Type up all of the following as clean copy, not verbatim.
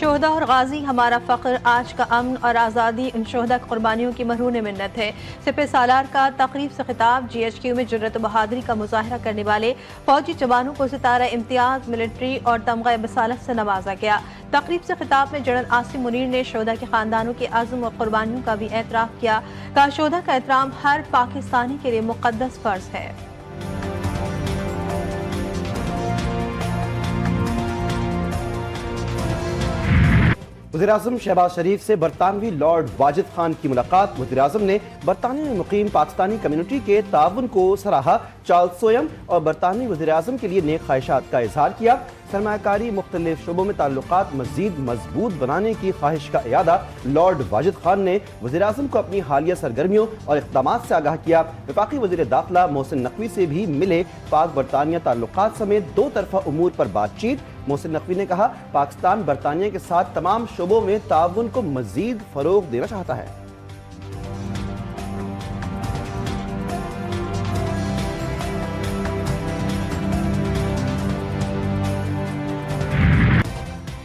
शोहदा और गाजी हमारा फ़ख्र, आज का अमन और आज़ादी उन शोहदा कुर्बानियों की मरहून मिन्नत है। सिपह सालार का तकरीब से खिताब। GHQ में जुर्रत बहादुरी का मुजाहरा करने वाले फौजी जवानों को सितारा इम्तियाज, मिलिट्री और तमगा बसालत से नवाजा गया। तकरीब से खिताब में जनरल आसिम मुनीर ने शोहदा के खानदानों के अज़्म और कुर्बानियों का भी एतराफ़ किया। कहा, शोहदा का एहतराम हर पाकिस्तानी के लिए मुक़द्दस फ़र्ज है। वज़ीर-ए-आज़म शहबाज शरीफ से बरतानवी लॉर्ड वाजिद खान की मुलाकात। वज़ीर-ए-आज़म ने बरतानिया में मुकीम पाकिस्तानी कम्युनिटी के ताउन को सराहा। चार्ल्स सोयम और बरतानवी वज़ीर-ए-आज़म के लिए नेक ख्वाहिशात का इजहार किया। सरमायाकारी मुख्तलिफ शोबों में ताल्लुकात मज़ीद मजबूत बनाने की ख्वाहिश का इयादा। लॉर्ड वाजिद खान ने वज़ीर-ए-आज़म को अपनी हालिया सरगर्मियों और इक़दामात से आगाह किया। वफाकी वज़ीर दाखिला मोहसिन नकवी से भी मिले। पाक बरतानिया ताल्लुकात समेत दो तरफ़ा उमूर पर बातचीत। मोहसिन नकवी ने कहा, पाकिस्तान बरतानिया के साथ तमाम शोबों में ताउन को मज़ीद फ़रोग़ देना चाहता है।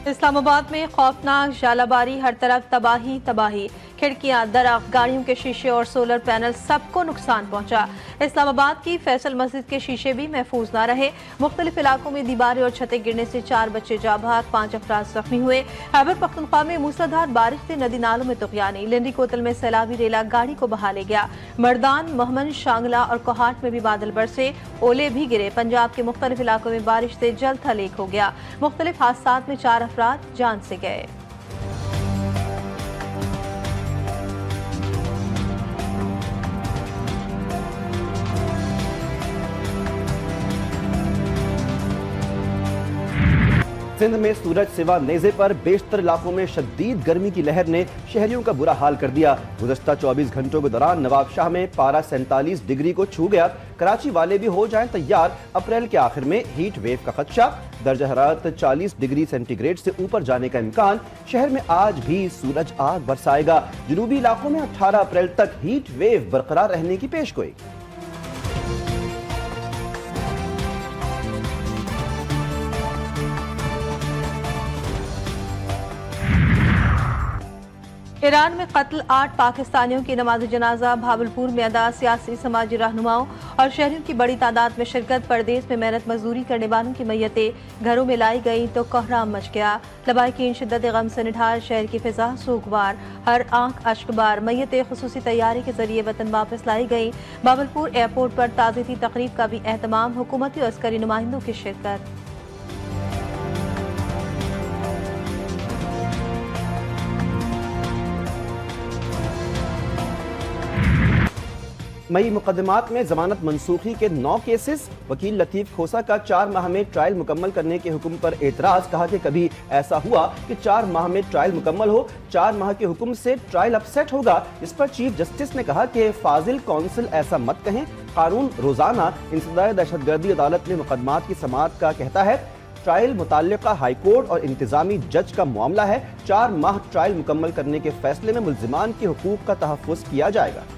इस्लामाबाद में खौफनाक जालाबारी, हर तरफ तबाही तबाही। खिड़कियां, दरख्त, गाड़ियों के शीशे और सोलर पैनल सबको नुकसान पहुंचा। इस्लामाबाद की फैसल मस्जिद के शीशे भी महफूज न रहे। मुख्तलिफ इलाकों में दीवारें और छतें गिरने से 4 बच्चे जाँ बहक, 5 अफराद जख्मी हुए। खैबर पख्तूनख्वा में मूसलाधार बारिश से नदी नालों में तुग़यानी। लिंडी कोतल में सैलाबी रेला गाड़ी को बहा ले गया। मर्दान, महमन, शांगला और कोहाट में भी बादल बरसे, ओले भी गिरे। पंजाब के मुख्तलिफ इलाकों में बारिश से जल थल एक हो गया। मुख्तलिफ हादसात में 4 अफराद जान से गए। सिंध में सूरज सिवा नेज़े पर बेशतर इलाकों में शदीद गर्मी की लहर ने शहरियों का बुरा हाल कर दिया। गुज़श्ता 24 घंटों के दौरान नवाबशाह में पारा 47 डिग्री को छू गया। कराची वाले भी हो जाएं तैयार, अप्रैल के आखिर में हीट वेव का खदशा। दर्जा हरारत 40 डिग्री सेंटीग्रेड से ऊपर जाने का इम्कान। शहर में आज भी सूरज आग बरसाएगा। जनूबी इलाकों में 18 अप्रैल तक हीट वेव बरकरार रहने की पेशगोई। ईरान में कत्ल, 8 पाकिस्तानियों की नमाज जनाजा। भावलपुर में अदा, सियासी समाजी रहनुमाओं और शहरियों की बड़ी तादाद में शिरकत। परदेश में मेहनत मजदूरी करने वालों की मैयतें घरों में लाई गई तो कोहराम मच गया। लबाइकीन शिद्दत गम से निढाल, शहर की फिजा सूखवार, हर आंख अश्कबार। मैयतें खुसूसी तैयारी के जरिए वतन वापस लाई गई। भावलपुर एयरपोर्ट पर ताज़ियती तकरीब का भी एहतमाम। हुकूमती और अस्करी नुमाइंदों की शिरकत। मई मुकदमात में जमानत मनसूखी के 9 केसेस। वकील लतीफ खोसा का 4 माह में ट्रायल मुकम्मल करने के हुक्म पर एतराज। कहा कि कभी ऐसा हुआ कि 4 माह में ट्रायल मुकम्मल हो, 4 माह के हुक्म से ट्रायल अपसेट होगा। इस पर चीफ जस्टिस ने कहा कि फाजिल कौंसिल ऐसा मत कहें। कानून रोजाना इंसदाद दहशतगर्दी अदालत में मुकदमात की समाअत का कहता है। ट्रायल मुताल्लिका हाई कोर्ट और इंतजामी जज का मामला है। 4 माह ट्रायल मुकम्मल करने के फैसले में मुल्जिमान के हुकूक का तहफ़्फ़ुज़ किया जाएगा।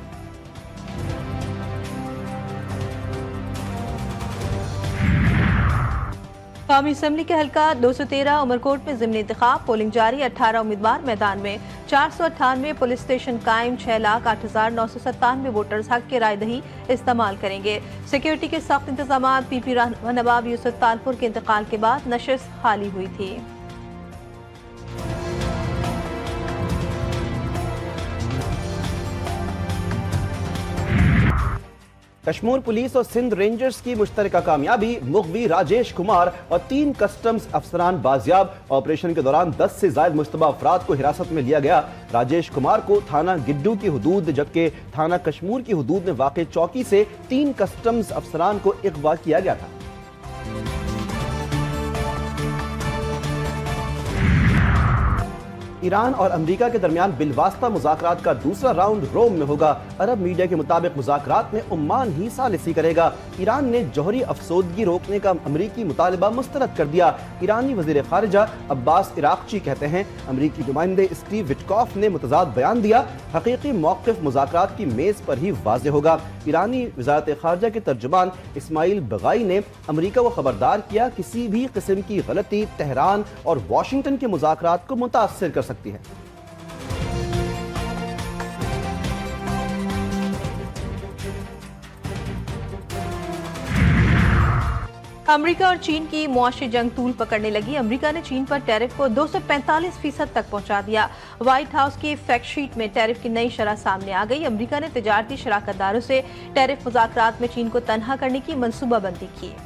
कौमी असम्बली के हल्का 213 उमरकोट में ज़िमनी इंतखाब। पोलिंग जारी, 18 उम्मीदवार मैदान में। 498 पुलिस स्टेशन कायम। 6,08,997 वोटर्स हक के रायदही इस्तेमाल करेंगे। सिक्योरिटी के सख्त इंतजाम। PP नवाब यूसुफ तालपुर के इंतकाल के बाद नशिस्त खाली हुई थी। कश्मीर पुलिस और सिंध रेंजर्स की मुश्तरका कामयाबी। मुखबी राजेश कुमार और 3 कस्टम्स अफसरान बाजियाब। ऑपरेशन के दौरान 10 से ज्यादा मुश्तबा अफराद को हिरासत में लिया गया। राजेश कुमार को थाना गिड्डू की हदूद जबकि थाना कश्मीर की हदूद में वाक़ चौकी से 3 कस्टम्स अफसरान को अगवा किया गया था। ईरान और अमेरिका के दरमियान बिलवास्ता मुज़ाकरात का दूसरा राउंड रोम में होगा। अरब मीडिया के मुताबिक मुज़ाकरात में ओमान ही सालिसी करेगा। ईरान ने जौहरी अफसोदगी रोकने का अमरीकी मुतालबा मुस्तरद कर दिया। ईरानी वज़ीर ख़ारिजा अब्बास इराक़ची कहते हैं अमरीकी नुमाइंदे स्टीव विटकॉफ ने मुतज़ाद बयान दिया। हकीकी मौक़िफ़ मुज़ाकरात की मेज़ पर ही वाज़ेह होगा। ईरानी वज़ारत ख़ारिजा के तर्जुमान इस्माइल बगाई ने अमरीका को खबरदार किया किसी भी किस्म की गलती तेहरान और वाशिंगटन के मुज़ाकरात को मुतासिर कर सकती है। अमेरिका और चीन की मुआशी जंग तूल पकड़ने लगी। अमेरिका ने चीन पर टैरिफ को 245% तक पहुंचा दिया। व्हाइट हाउस की फैक्ट शीट में टैरिफ की नई शरह सामने आ गई। अमेरिका ने तिजारती शराकतदारों से टैरिफ मुज़ाकरात में चीन को तनहा करने की मनसूबाबंदी की।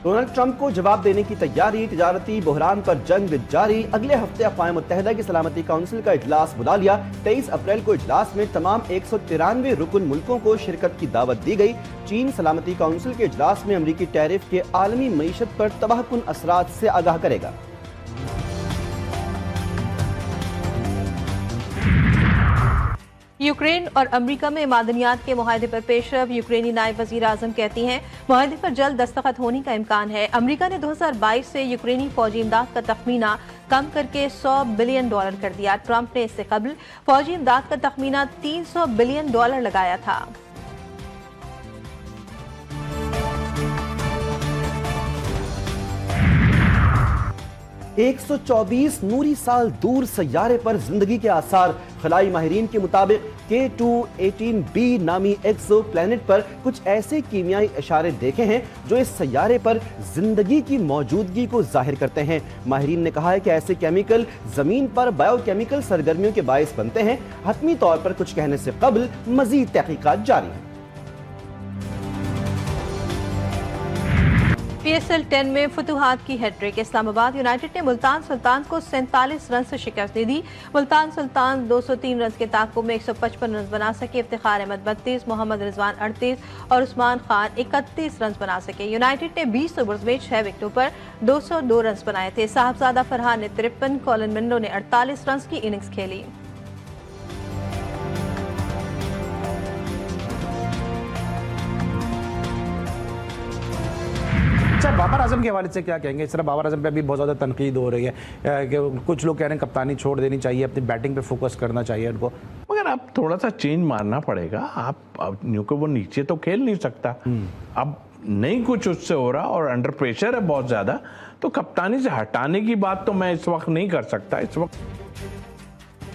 डोनाल्ड ट्रंप को जवाब देने की तैयारी, तिजारती बहरान पर जंग जारी। अगले हफ्ते अक़वाम मुत्तहिदा की सलामती काउंसिल का इजलास बुला लिया। 23 अप्रैल को इजलास में तमाम 193 रुकन मुल्कों को शिरकत की दावत दी गई। चीन सलामती काउंसिल के इजलास में अमरीकी टैरिफ के आलमी मईशत पर तबाहकुन असरात से आगाह करेगा। यूक्रेन और अमेरिका में मादनियात के मुआहदे पर पेशरफ। यूक्रेनी नायब वज़ीर आज़म कहती हैं मुआहदे पर जल्द दस्तखत होने का इम्कान है। अमेरिका ने 2022 से यूक्रेनी फौजी इमदाद का तखमीना कम करके $100 बिलियन कर दिया। ट्रंप ने इससे कबल फौजी इमदाद का तखमीना $300 बिलियन लगाया था। एक 124 नूरी साल दूर सैयारे पर जिंदगी के आसार। खलाई माहिरीन के मुताबिक K2-18b नामी एक्सो प्लैनेट पर कुछ ऐसे कीमियाई इशारे देखे हैं जो इस सैयारे पर जिंदगी की मौजूदगी को जाहिर करते हैं। माहिरीन ने कहा है कि ऐसे केमिकल जमीन पर बायोकेमिकल सरगर्मियों के बायस बनते हैं। हतमी तौर पर कुछ कहने से कबल मजीद तहकीकात जारी है। PSL 10 में फतुहात की हैट्रिक। इस्लामाबाद यूनाइटेड ने मुल्तान सुल्तान को 47 रन से शिकस्त दे दी। मुल्तान सुल्तान 203 रन के ताक़ुब में 155 रन बना सके। इफ्तिखार अहमद 32, मोहम्मद रिजवान 38 और उस्मान खान 31 रन बना सके। यूनाइटेड ने 20 ओवर्स में 6 विकेटों पर 202 रन बनाए थे। साहबजादा फरहान ने 53, कॉलिन मिंडो ने 48 रन की इनिंग्स खेली। बाबर आजम के हवाले से क्या कहेंगे? इस तरह बाबर आजम पे अभी बहुत ज़्यादा तनकीद हो रही है कि कुछ लोग कह रहे हैं कप्तानी छोड़ देनी चाहिए, अपनी बैटिंग पे फोकस करना चाहिए उनको। मगर अब थोड़ा सा चेंज मारना पड़ेगा। आप क्योंकि वो नीचे तो खेल नहीं सकता, अब नहीं कुछ उससे हो रहा और अंडर प्रेशर है बहुत ज़्यादा, तो कप्तानी से हटाने की बात तो मैं इस वक्त नहीं कर सकता। इस वक्त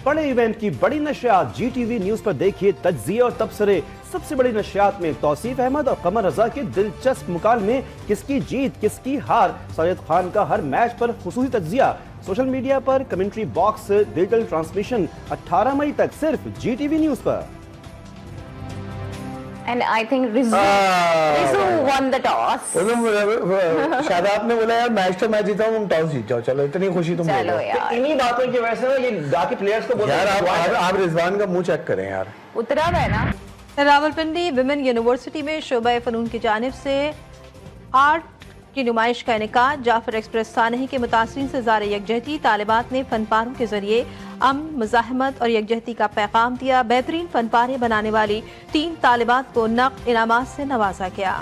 बड़े इवेंट की बड़ी नशियात GTV न्यूज पर देखिए तज्जिए और तबसरे। सबसे बड़ी नशियात में तौसीफ अहमद और कमर रजा के दिलचस्प मुकालमे, किसकी जीत किसकी हार, सैयद खान का हर मैच पर खुसूसी तज्जिया। सोशल मीडिया पर कमेंट्री बॉक्स, डिजिटल ट्रांसमिशन 18 मई तक सिर्फ GTV न्यूज पर। And I think Rizzu won the toss. Shadab ने बोला यार मैच तो मैं जीता हूँ, तुम टॉस जीत जाओ। चलो इतनी खुशी तुम चलो यार, इन्हीं बातों की वजह से ये बाकी प्लेयर्स को बोलते हैं यार आप रिजवान का मुंह चेक करें यार। उतरा है ना। रावलपिंडी विमेन यूनिवर्सिटी में शोबा फ़नून की जानिब से आर्ट की नुमाइश का इनेकाद। जाफर एक्सप्रेस सानही के मुतासिरीन से ज़ार यकजहती। तालिबात ने फनपारों के जरिए अमन, मज़ाहमत और यकजहती का पैगाम दिया। बेहतरीन फनपारे बनाने वाली 3 तालिबात को नक़द इनामात से नवाजा गया।